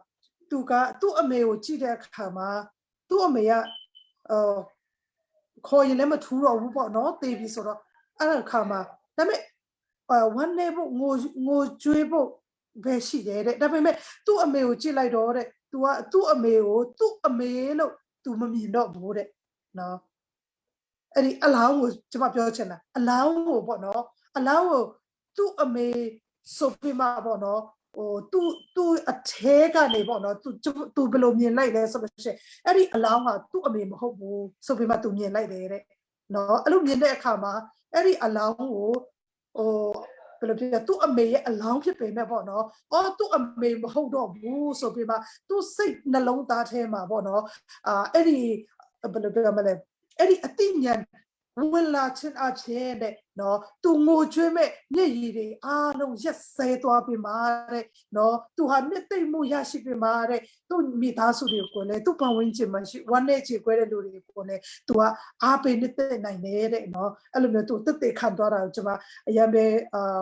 Speaker 1: သူကသူ့အမေကိုကြည့်တဲ့အခါမှာသူ့အမေကခေါ်ရင်လည်းမထူးတော့ဘူးပေါ့နော်သေပြီဆိုတော့အဲ့ဒီအခါမှာဒါပေမဲ့ဝမ်းနေဖို့ငိုကြွေးဖို့ပဲရှိတယ်တဲ့ဒါပေမဲ့သူ့အမေကိုကြည့်လိုက်တော့တဲ့သူကသူ့အမေကိုသူ့အမေလို့သူမမြင်တော့ဘူးတဲ့နော်အဲ့ဒီအလောင်းကိုကျွန်မပြောချင်တာအလောင်းကိုပေါ့နော်အလောင်းကိုသူ့အမေဆိုပြီးမှပေါ့နော်သူအထဲကနေပေါ့နော်သူဘယ်လိုမြင်လိုက်လဲဆိုလို့ရှိရင်အဲ့ဒီအလောင်းကသူ့အမေမဟုတ်ဘူးဆိုပြီးမှသူမြင်လိုက်တယ်တဲ့နော်အဲ့လိုမြင်တဲ့အခါမှာအဲ့ဒီအလောင်းကိုဘယ်လိုပြောသူ့အမေရဲ့အလောင်းဖြစ်ပေမဲ့ပေါ့နော်သူ့အမေမဟုတ်တော့ဘူးဆိုပြီးမှသူ့စိတ်နှလုံးသားထဲမှာပေါ့နော်အဲ့ဒီဘယ်လိုပြောမလဲအဲ့ဒီအသိဉာဏ်ဝင်လာခြင်းအဖြစ်တဲ့နော်သူငိုကြွေးမဲ့မျက်ရည်တွေအားလုံးရက်စဲသွားပြီးမှတဲ့နော်သူဟာနှစ်သိမ့်မှုရရှိပြီးမှတဲ့သူ့မိသားစုတွေကိုလည်းသူ့ပတ်ဝန်းကျင်မှာရှိဝမ်းနဲ့ချေခွဲတဲ့လူတွေကိုလည်းသူကအားပေးနှစ်သိမ့်နိုင်တယ်တဲ့နော်အဲ့လိုမျိုးသူတက်တက်ခံသွားတာကိုကျွန်မအရင်ပဲ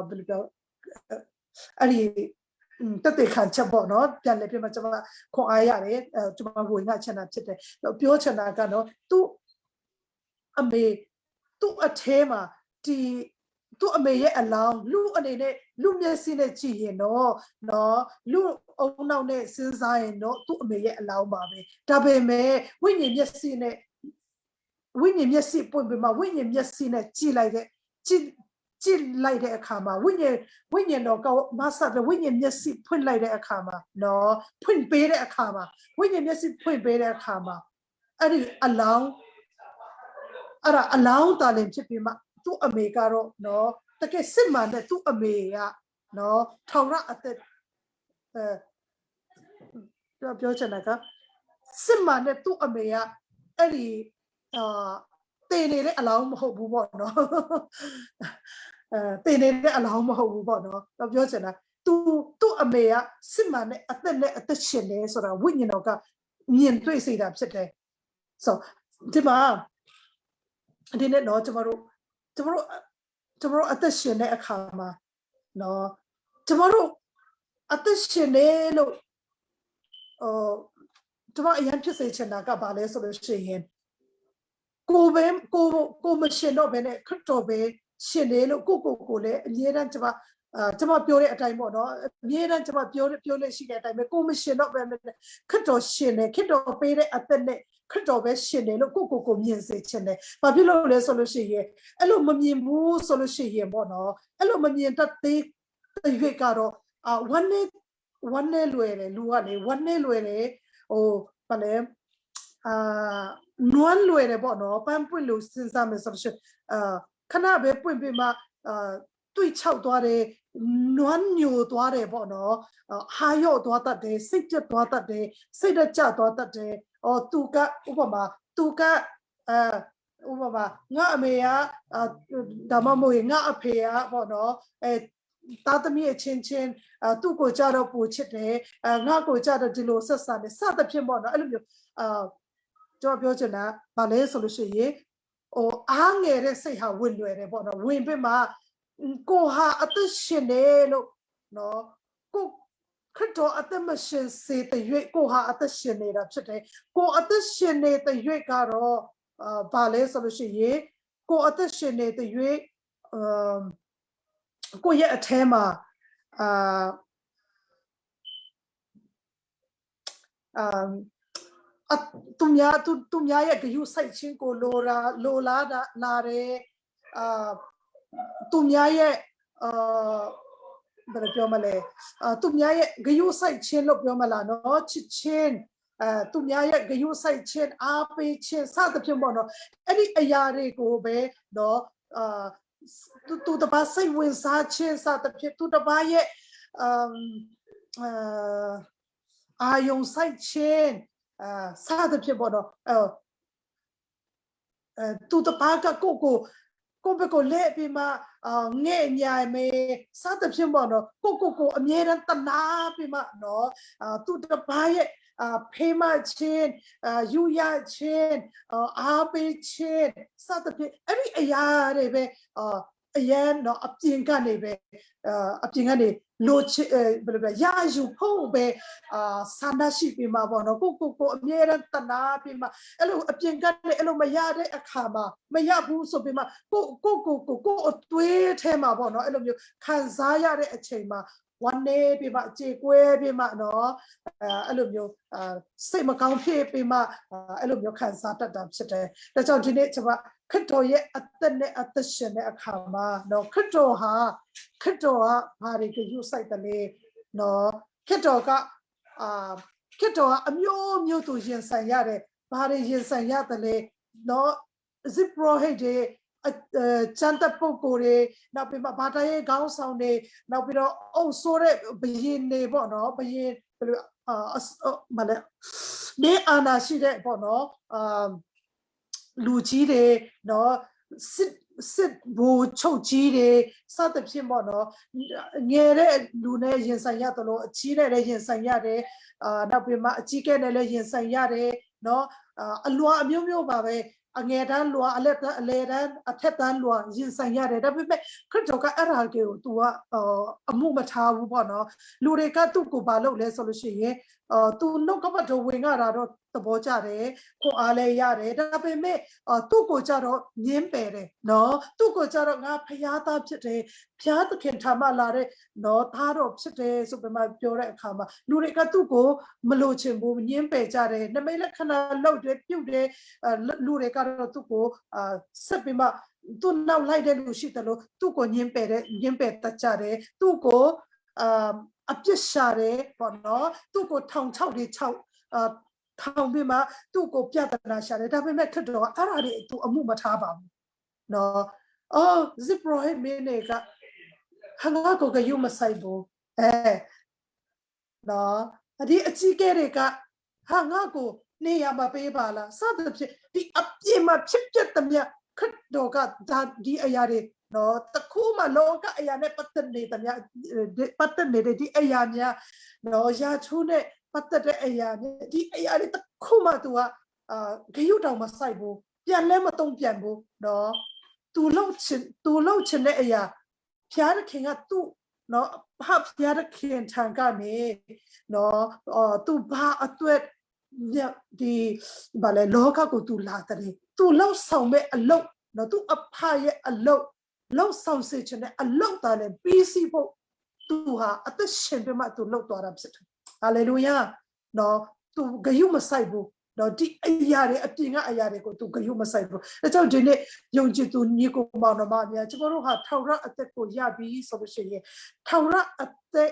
Speaker 1: ဘယ်လိုပြောအဲ့ဒီတက်တက်ခံချက်ပေါ့နော်ပြန်လေပြမကျွန်မခွန်အားရတယ်ကျွန်မဝင်ငါချင်တာဖြစ်တယ်ပြောချင်တာကတော့သူ့အမေသူ့အထဲမှာဒီသူ့အမေရဲ့အလောင်းလူအနေနဲ့လူမျက်စိနဲ့ကြည့်ရင်တော့နော်လူအုံနောက်နဲ့စဉ်းစားရင်တော့သူ့အမေရဲ့အလောင်းပါပဲဒါပေမဲ့ဝိညာဉ်မျက်စိနဲ့ဝိညာဉ်မျက်စိပွင့်ပြီးမှဝိညာဉ်မျက်စိနဲ့ကြည့်လိုက်တဲ့အခါမှာဝိညာဉ်တော်ကမဆတ်ဝိညာဉ်မျက်စိဖွင့်လိုက်တဲ့အခါမှာနော်ဖွင့်ပေးတဲ့အခါမှာဝိညာဉ်မျက်စိဖွင့်ပေးတဲ့အခါမှာအဲ့ဒီအလောင်းအဲ့ဒါအလောင်းတာလင်ဖြစ်ပြီးမှသူ့အမေကတော့နော်တကယ်စစ်မှန်တဲ့သူ့အမေကနော်ထောင်ရအသက်ပြောချင်တာကစစ်မှန်တဲ့သူ့အမေကအဲ့ဒီတည်နေတဲ့အလောင်းမဟုတ်ဘူးပေါ့နော်တည်နေတဲ့အလောင်းမဟုတ်ဘူးပေါ့နော်ပြောချင်တာသူ့အမေကစစ်မှန်တဲ့အသက်နဲ့အသက်ရှင်နေဆိုတာဝိညာဉ်တော်ကမြင်တွေ့စေတာဖြစ်တယ်ဆိုဒီမှာဒီနေ့တော့ကျွန်တော်အသက်ရှင်တဲ့အခါမှာနော်ကျွန်တော်အသက်ရှင်နေလို့ကျွန်တော်အရင်ဖြစ်စေချင်တာကဘာလဲဆိုလို့ရှိရင်ကိုမရှင်တော့ဘဲနဲ့ခရစ်တော်ပဲရှင်နေလို့ကိုလည်းအမြဲတမ်းကျွန်မပြောတဲ့အတိုင်းပေါ့နော်အမြဲတမ်းကျွန်မပြောလို့ရှိတဲ့အတိုင်းပဲကိုမရှင်တော့ဘဲနဲ့ခရစ်တော်ရှင်နေခရစ်တော်ပေးတဲ့အသက်နဲ့ခရစ်တော်ပဲရှင်တယ်လို့ကိုမြင်စေချင်တယ်။ဘာဖြစ်လို့လဲဆိုလို့ရှိရင်အဲ့လိုမမြင်ဘူးဆိုလို့ရှိရင်ပေါ့နော်အဲ့လိုမမြင်တတ်သေးတဲ့ရွေးကတော့ဝမ်းနဲ့လွယ်တယ်လူကလေဝမ်းနဲ့လွယ်တယ်ဘာလဲနွမ်းလွယ်တယ်ပေါ့နော်ပန်းပွင့်လို့စဉ်းစားမယ်ဆိုလို့ရှိရင်ခဏပဲပွင့်ပြီးမှတွေ့ချောက်သွားတယ်နွမ်းညိုသွားတယ်ပေါ့နော်ဟာရော့သွားတတ်တယ်စိတ်ပြတ်သွားတတ်တယ်စိတ်ကျသွားတတ်တယ်သူကဥပမာငါအမေကဒါမှမဟုတ်ငါအဖေကပေါ့နော်သားသမီးအချင်းသူ့ကိုကြတော့ပူချစ်တယ်ငါ့ကိုကြတော့ဒီလိုဆက်ဆံတယ်စသဖြင့်ပေါ့နော်အဲ့လိုမျိုးကျွန်တော်ပြောချင်တာဗာလဲဆိုလို့ရှိရင်အားငယ်တဲ့စိတ်ဟာဝင်လွယ်တယ်ပေါ့နော်ဝင်ပြီးမှကိုဟာအသက်ရှင်တယ်လို့နော်ကိုခရစ်တော်အသက်မရှင်စေတဲ့ရွေ့ကိုဟာအသက်ရှင်နေတာဖြစ်တယ်ကိုအသက်ရှင်နေတဲ့ရွေ့ကတော့ဗာလဲဆိုလို့ရှိရင်ကိုအသက်ရှင်နေတဲ့ရွေ့ကိုရဲ့အထဲမှာသူများရဲ့ဂရုစိုက်ခြင်းကိုလိုလားလာတယ်သူများရဲ့ဘယ်လိုပြောမလဲသူများရဲ့ဂရုစိုက်ခြင်းလို့ပြောမလားနော်ချစ်ခြင်းသူများရဲ့ဂရုစိုက်ခြင်းအားပေးခြင်းစသဖြင့်ပေါ့နော်အဲ့ဒီအရာတွေကိုပဲနော်သူတပါစိတ်ဝင်စားခြင်းစသဖြင့်သူတပါရဲ့အာယုံစိုက်ခြင်းစသဖြင့်ပေါ့နော်သူတပါကကိုဘက်ကိုလဲပြီးမှငဲ့ညာမေစသဖြင့်ပေါ့နော်ကိုအမြဲတမ်းတနာပြီးမှနော်သူတပါရဲ့ဖေးမချင်းယူရချင်းအားပေးချင်းစသဖြင့်အဲ့ဒီအရာတွေပဲ again no upting canebe upting any loach ya you po be sana ship ma bono ko mera tana pima elo upting can elo maya de akama maya bu so pima ko twe tema bono elo kanzaya de achema one day pima chekwe pima no elo say macau pima elo kansa tata chete that's how today Kato ye atene atashene akama no kato ha bari ke you site le no kato ka amyo to yin san yare bari yin san yatale no zipro he de chanta pokore na pe ma bata ye gaung saung ne na pi do au so re byin ne bo no byin male ne ana shi de bo noလူကြီးတွေနော်စစ်ဘူချုပ်ကြီးတွေစသဖြင့်ပေါ့နော်ငယ်တဲ့လူနဲ့ရင်ဆိုင်ရတယ်လို့အကြီးနဲ့လည်းရင်ဆိုင်ရတယ်နောက်ပြီးမှအကြီးကဲနဲ့လည်းရင်ဆိုင်ရတယ်နော်အလွာအမျိုးမျိုးပါပဲအငယ်တန်းလွာအလဲတန်းအထက်တန်းလွာရင်ဆိုင်ရတယ်ဒါပေမဲ့ခရစ်တော်ကအဲ့ဒါကို तू ကအမှုမထားဘူးပေါ့နော်လူတွေကသူ့ကိုဘာလုပ်လဲဆိုလို့ရှိရင်သူနှုတ်ကပတ်တော်ဝင်ရတာတော့သဘောကျတယ်ခွန်အားလည်းရတယ်ဒါပေမဲ့သူ့ကိုကြတော့ညင်းပယ်တယ်နော်သူ့ကိုကြတော့ငါဖျားသားဖြစ်တယ်ဖျားသခင်ထာမလာတဲ့နော်သားတော်ဖြစ်တယ်ဆိုပြီးမှပြောတဲ့အခါမှာလူတွေကသူ့ကိုမလို့ချင်ဘူးညင်းပယ်ကြတယ်နမိတ်လက္ခဏာလောက်တယ်ပြုတ်တယ်လူတွေကတော့သူ့ကိုဆက်ပြီးမှသူ့နောက်လိုက်တဲ့လူရှိတယ်လို့သူ့ကိုညင်းပယ်တတ်ကြတယ်သူ့ကိုအပြစ်ရှာတယ်ပေါ့နော်သူ့ကိုထောင်ချောက်တွေထောင်ပြီးမှသူ့ကိုပြဿနာရှာတယ်ဒါပေမဲ့ခရစ်တော်ကအဲ့ဒါတွေသူအမှုမထားပါဘူးနော်ဇစ်ပရိုဟိတ်မင်းတွေကဟာငါကိုကယူမဆိုင်ဘူးနော်ဒီအကြီးကဲတွေကဟာငါကိုနေရမပေးပါလားစသဖြင့်ဒီအပြစ်မှာဖြစ်ပျက်သမျှခရစ်တော်ကဒီအရာတွေနော်တခုမှလောကအရာနဲ့ပတ်သက်နေတဲ့ဒီအရာများနော်ရာချိုးနဲ့ပတ်သက်တဲ့အရာနဲ့ဒီအရာတွေတခုမှ तू ကဂရုတောင်မစိုက်ဘူးပြန်လဲမတုံ့ပြန်ဘူးနော် तू လှုပ်ချင်တဲ့အရာဖျားသခင်က तू နော်ဖျားသခင်ထံကနေနော် तू ဘာအတွက်ဒီဘာလဲလောကကို तू လာတယ် तू လောက်ဆောင်မဲ့အလုပ်နော် तू အဖရဲ့အလုပ်လောက်ဆောင်စေချင်တဲ့အလုပ်တာလည်းပြီးစီဖို့ तू ဟာအသက်ရှင်ပြီးမှ तू လောက်သွားတာဖြစ်တယ်ဟာလေလုယာနော် तू ဂယုမဆိုင်ဘူးနော်ဒီအရာတွေအပြင်ကအရာတွေကို तू ဂယုမဆိုင်ဘူးအဲကြောင့်ဒီနေ့ယုံကြည်သူညီကိုမောင်နှမများကျွန်တော်တို့ဟာထောင်ရအသက်ကိုရပြီဆိုလို့ရှိရင်ထောင်ရအသက်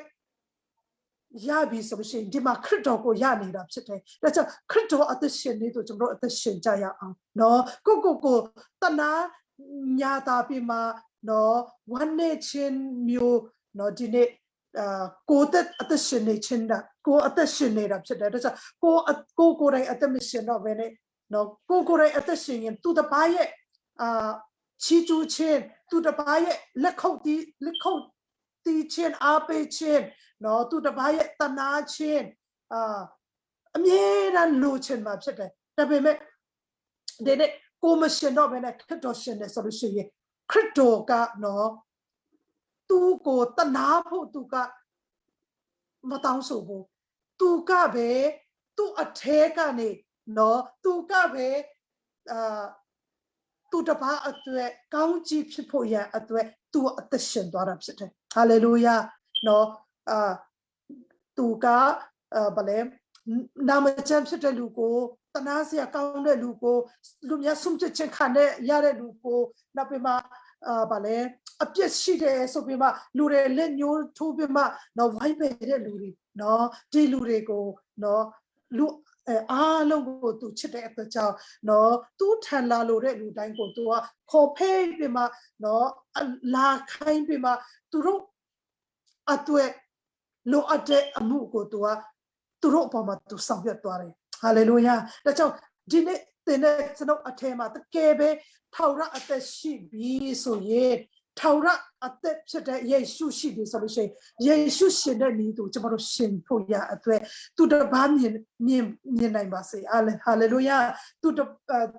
Speaker 1: ရပြီဆိုလို့ရှိရင်ဒီမှာခရစ်တော်ကိုရနေတာဖြစ်တယ်ဒါကြောင့်ခရစ်တော်အသက်ရှင်နေသူကျွန်တော်အသက်ရှင်ကြရအောင်နော်ကိုတနာညာတာပြီးမှနော်ဝမ်းနေခြင်းမျိုးနော်ဒီနေ့ကိုအသက်ရှင်နေခြင်းတာကိုအသက်ရှင်နေတာဖြစ်တယ်ဒါကြောင့်ကိုယ်တိုင်အသက်မရှင်တော့ဘဲနဲ့နော်ကိုယ်တိုင်အသက်ရှင်ရင်သူတစ်ပါးရဲ့ချီးကျူးခြင်းသူတစ်ပါးရဲ့လက်ခုပ်တီးခြင်းအားပေးခြင်းနော်သူတစ်ပါးရဲ့တနာခြင်းအမြဲတမ်းလိုချင်မှာဖြစ်တယ်ဒါပေမဲ့ဒီနေ့ကိုမရှင်တော့ဘဲနဲ့ခရစ်တော်ရှင်တယ်ဆိုလို့ရှိရင်ခရစ်တော်ကနော်သူကိုတနာဖို့သူကမတောင်းဆိုဘူးသူကပဲသူ့အထဲကနေနော်သူကပဲသူတပါအတွက်ကောင်းကြီးဖြစ်ဖို့ရန်အတွက်သူအသက်ရှင်သွားတာဖြစ်တယ်ဟာလေလုယာနော်သူကဗလဲနာမကျမ်းဖြစ်တဲ့လူကိုတနာစရာကောင်းတဲ့လူကိုလူများဆုံးဖြတ်ခြင်းခံရတဲ့လူကိုနောက်ပြီးမှဗလဲအပြစ်ရှိတယ်ဆိုပြီးမှလူတွေလက်ညှိုးထိုးပြီးမှနော်ဝိုင်းပယ်တဲ့လူတွေနော်ဒီလူတွေကိုနော်လူအားလုံးကိုသူချစ်တဲ့အတွက်ကြောင့်နော်သူထန်လာလို့တဲ့လူတိုင်းကိုသူကခေါ်ဖိတ်ပြီးမှနော်လာခိုင်းပြီးမှသူတို့အတွက်လိုအပ်တဲ့အမှုကိုသူတို့အပေါ်မှာသူဆောင်ရွက်သွားတယ်ဟာလေလုယာဒါကြောင့်ဒီနေ့သင်တဲ့ကျွန်တော်အထက်မှာတကယ်ပဲထောက်ရအသက်ရှိပြီဆိုရင် ထောရအသက်ဖြစ်တဲ့ယေရှုရှိပြီဆိုလို့ရှိရင်ယေရှုရှင်တဲ့ဤသူကျွန်တော်တို့ရှင်ဖို့ရအတွက်သူတပားမြင်နိုင်ပါစေဟာလေလုယာသူကျွန်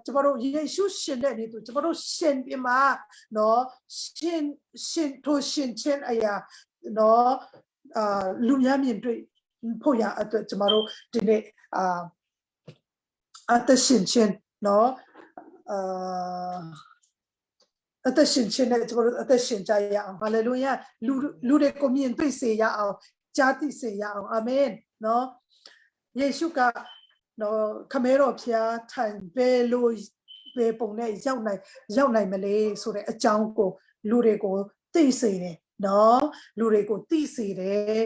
Speaker 1: တော်တို့ယေရှုရှင်တဲ့ဤသူကျွန်တော်တို့ရှင်ပြမှာနော်ရှင်ထိုရှင်ချင်းအရာနော်လူများမြင်တွေ့ဖို့ရအတွက်ကျွန်တော်တို့ဒီနေ့အသက်ရှင်ချင်းနော်အသက်ရှင်ခြင်းနဲ့ကျွန်တော်တို့အသက်ရှင်ကြရအောင်ဟာလေလုယာလူတွေကိုမြင်တွေ့စေရအောင်ကြားသိစေရအောင်အာမင်နော်ယေရှုကနော်ခမဲတော်ဖျားထိုင်ပဲလို့ပဲပုံနဲ့ရောက်နိုင်မလဲဆိုတဲ့အကြောင်းကိုလူတွေကိုသိစေတယ်နော်လူတွေကိုသိစေတယ်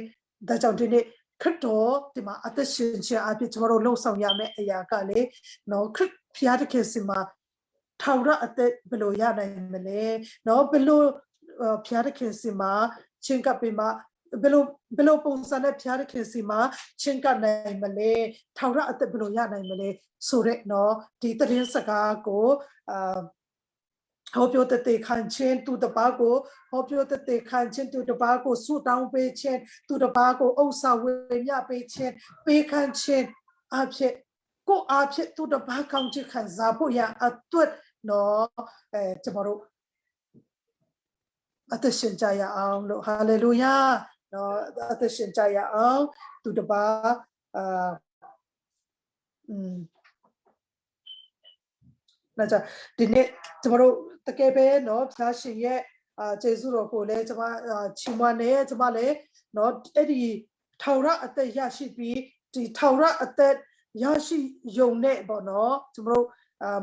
Speaker 1: ဒါကြောင့်ဒီနေ့ခရစ်တော်ဒီမှာအသက်ရှင်ခြင်းအဖြစ်ကျွန်တော်တို့လှုပ်ဆောင်ရမယ့်အရာကလေနော်ခရစ်ဖျားတခင်စီမှာထောင်ရအသက်ဘယ်လိုရနိုင်မလဲနော်ဘယ်လိုဖျားတခင်စီမှာချင်းကပ်ပြီးမှဘယ်လိုပုံစံနဲ့ဖျားတခင်စီမှာချင်းကပ်နိုင်မလဲထောင်ရအသက်ဘယ်လိုရနိုင်မလဲဆိုတဲ့နော်ဒီသတင်းစကားကိုဟောပြောတဲ့ခံချင်းသူတပါးကိုဟောပြောတဲ့ခံချင်းသူတပါးကိုဆုတောင်းပေးခြင်းသူတပါးကိုဥစ္စာဝေမျှပေးခြင်းပေးခံခြင်းအဖြစ်ကိုအဖြစ်သူတပါးကောင်းချစ်ခံစားဖို့ရအတွက်နော်ကျွန်တော်တို့အသက်ရှင်ကြရအောင်လို့ဟာလေလုယာနော်အသက်ရှင်ကြရအောင်သူတပါး那就ဒီနေ့ကျွန်တော်တို့တကယ်ပဲเนาะဖျားရှင်ရဲ့ကျေးဇူးတော်ကိုလည်းကျွန်မချီးမွမ်းနေကျွန်မလည်းเนาะအဲ့ဒီထောင်ရအသက်ရရှိပြီးဒီထောင်ရအသက်ရရှိယုံနဲ့ပေါ့เนาะကျွန်တော်တို့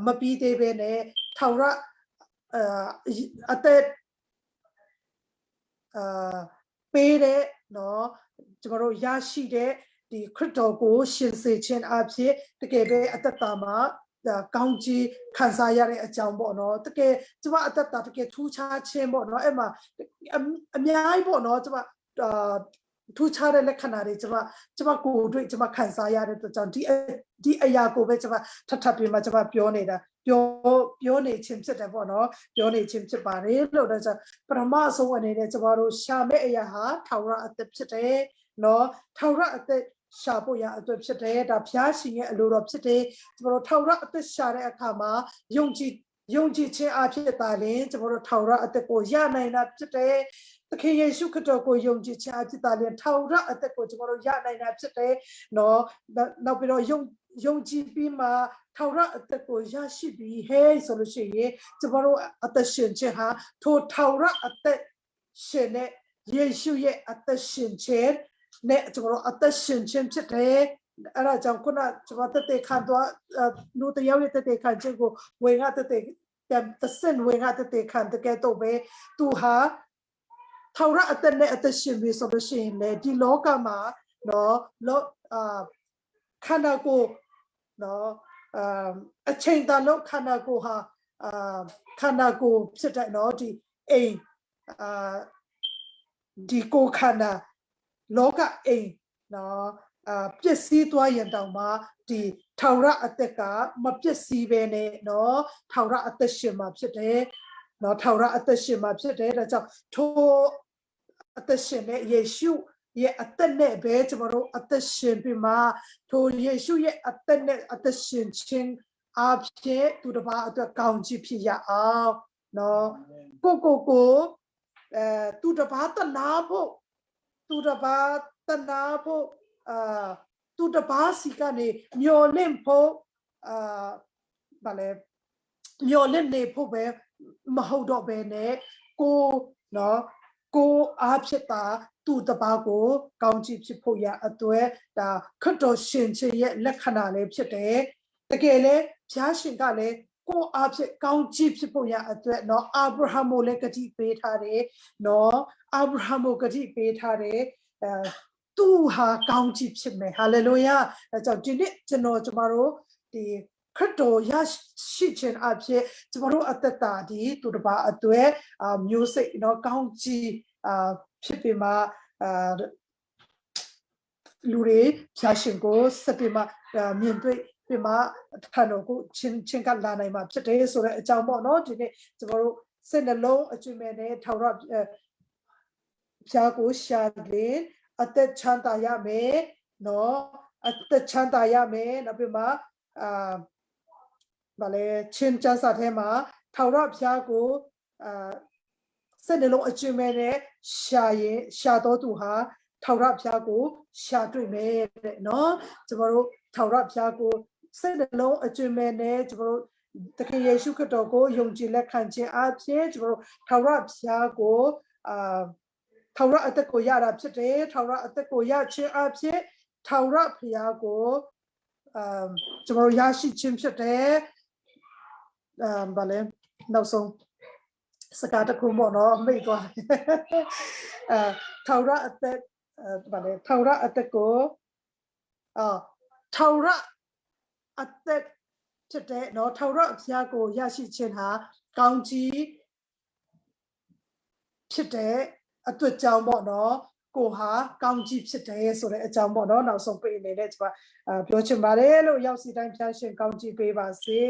Speaker 1: မပြီးသေးပဲနဲ့ထောင်ရအသက်ပေးတဲ့เนาะကျွန်တော်တို့ရရှိတဲ့ဒီခရစ်တော်ကိုရှင်စေခြင်းအဖြစ်တကယ်ပဲအသက်တာမှာကောင်းကြီးခံစားရတဲ့အကြောင်းပေါ့နော်တကယ်ကျမအသက်တာတကယ်ထူးခြားခြင်းပေါ့နော်အဲ့မှာအများကြီးပေါ့နော်ကျမထူးခြားတဲ့လက္ခဏာတွေကျမကိုယ်တွေ့ကျမခံစားရတဲ့အတွက်ကြောင့်ဒီအရာကိုပဲကျမထပ်ပြီးမှကျမပြောနေတာပြောနေခြင်းဖြစ်တယ်ပေါ့နော်ပြောနေခြင်းဖြစ်ပါတယ်လို့တော့ပထမဆုံးအနေနဲ့ကျမတို့ရှာမဲ့အရာဟာထာဝရအသက်ဖြစ်တယ်နော်ထာဝရအသက်ရှာဖို့ရအတွက်ဖြစ်တယ်ဒါဖျားရှင်ရဲ့အလိုတော်ဖြစ်တယ်ကျွန်တော်တို့ထာဝရအသက်ရှာတဲ့အခါမှာယုံကြည်ခြင်းအဖြစ်တာလင်ကျွန်တော်တို့ထာဝရအသက်ကိုရနိုင်တာဖြစ်တယ်သခင်ယေရှုခရစ်တော်ကိုယုံကြည်ခြင်းအဖြစ်တာလင်ထာဝရအသက်ကိုကျွန်တော်တို့ရနိုင်တာဖြစ်တယ်နော်နောက်ပြီးတော့ယုံကြည်ပြီးမှထာဝရအသက်ကိုရရှိပြီးဟဲ့ဆိုလို့ရှိရင်ကျွန်တော်တို့အသက်ရှင်ခြင်းဟာထိုထာဝရအသက်ရှင်တဲ့ယေရှုရဲ့အသက်ရှင်ခြင်းနဲ့ကျွန်တော်အသက်ရှင်ခြင်းဖြစ်တယ်အဲ့ဒါကြောင့်ခုနကျွန်တော်တက်တဲ့ခံတော့လူတယောက်ရဲ့တက်တဲ့ခံခြင်းကိုဝေငါတက်တဲ့စင်ဝေငါတက်တဲ့ခံတကယ်တော့ပဲသူဟာထာဝရအသက်နဲ့အသက်ရှင်ပြီးဆိုလို့ရှိရင်လေဒီလောကမှာနော်ခန္ဓာကိုယ်နော်အချိန်တန်လို့ခန္ဓာကိုယ်ဟာခန္ဓာကိုယ်ဖြစ်တဲ့နော်ဒီအိမ်ဒီကိုခန္ဓာလောကအိမ်နော်ပျက်စီးသွားရင်တောင်မှဒီထာဝရအသက်ကမပျက်စီးပဲနဲ့နော်ထာဝရအသက်ရှင်မှာဖြစ်တယ်နော်ထာဝရအသက်ရှင်မှာဖြစ်တယ်ဒါကြောင့်ထိုအသက်ရှင်တဲ့ယေရှုရဲ့အသက်နဲ့ပဲကျွန်တော်တို့အသက်ရှင်ပြီးမှထိုယေရှုရဲ့အသက်နဲ့အသက်ရှင်ခြင်းအဖြစ်သူတစ်ပါးအတွက်ကောင်းချီးဖြစ်ရအောင်နော်ကိုသူတစ်ပါးတနာဖို့သူတစ်ပါးတနာဖို့သူတစ်ပါးစီကနေမျောလင့်ဖို့ဗာလဲမျောလင့်နေဖို့ပဲမဟုတ်တော့ပဲနဲ့ကိုအားဖြစ်တာသူတစ်ပါးကိုကောင်းချီးဖြစ်ဖို့ရအတွက်ဒါခရစ်တော်ရှင်ခြင်းရဲ့လက္ခဏာလေးဖြစ်တယ်တကယ်လဲဘုရားရှင်ကလည်းကိုအားဖြစ်ကောင်းချီးဖြစ်ဖို့ရအတွက်နော်အာဗြဟံကိုလည်းဂတိပေးထားတယ်နော်အာဗြဟံကိုဂတိပေးထားတယ်သူဟာကောင်းချီးဖြစ်မယ်ဟာလေလုယာအဲကြောင့်ဒီနေ့ကျမတို့ဒီခရစ်တော်ရရှိခြင်းအဖြစ်ကျမတို့အသက်တာဒီသူတစ်ပါးအတွက်မျိုးစိတ်နော်ကောင်းချီးဖြစ်ပြီးမှလူတွေဖျားရှင်ကိုဆက်ပြီးမှမြင်တွေ့ပြီးမှထန်တော်ကိုချင်းကလာနိုင်မှာဖြစ်တယ်ဆိုတဲ့အကြောင်းပေါ့နော်ဒီနေ့ကျမတို့ စိတ်နှလုံးအကျွမ်းမဲ့နဲ့ထာဝရဘုရားကိုရှာရင်အသက်ချမ်းသာရမယ်နော်အသက်ချမ်းသာရမယ်နောက်ပြီးမှဗာလဲချင်းချမ်းသာထဲမှာထာဝရဘုရားကိုစိတ်နှလုံးအကျွမ်းမဲ့နဲ့ရှာတော်သူဟာထာဝရဘုရားကိုရှာတွေ့မယ်တဲ့နော်ကျွန်တော်တို့ထာဝရဘုရားကိုစိတ်နှလုံးအကျွမ်းမဲ့နဲ့ကျွန်တော်တို့သခင်ယေရှုခရစ်တော်ကိုယုံကြည်လက်ခံခြင်းအပြင်ကျွန်တော်တို့ထာဝရဘုရားကိုထာဝရအသက်ကိုရတာဖြစ်တယ်ထာဝရအသက်ကိုရခြင်းအပြင်ထာဝရဘုရားကိုကျွန်တော်တို့ရရှိခြင်းဖြစ်တယ်ဗာလဲနောက်ဆုံးစကားတစ်ခုပေါ့နော်မိတ်သွားထာဝရအသက်ဗာလဲထာဝရအသက်ကိုထာဝရအသက်ဖြစ်တဲ့နော်ထာဝရဘုရားကိုရရှိခြင်းဟာကောင်းကြီးဖြစ်တဲ့အတွေ့အကြုံပေါ့နော်ကိုဟာကောင်းကြီးဖြစ်တယ်ဆိုတဲ့အကြောင်းပေါ့နော်နောက်ဆုံးပေးအနေနဲ့ကျွန်မပြောချင်ပါတယ်လို့ရောက်စီတိုင်းဖျားရှင်ကောင်းကြီးပေးပါစေ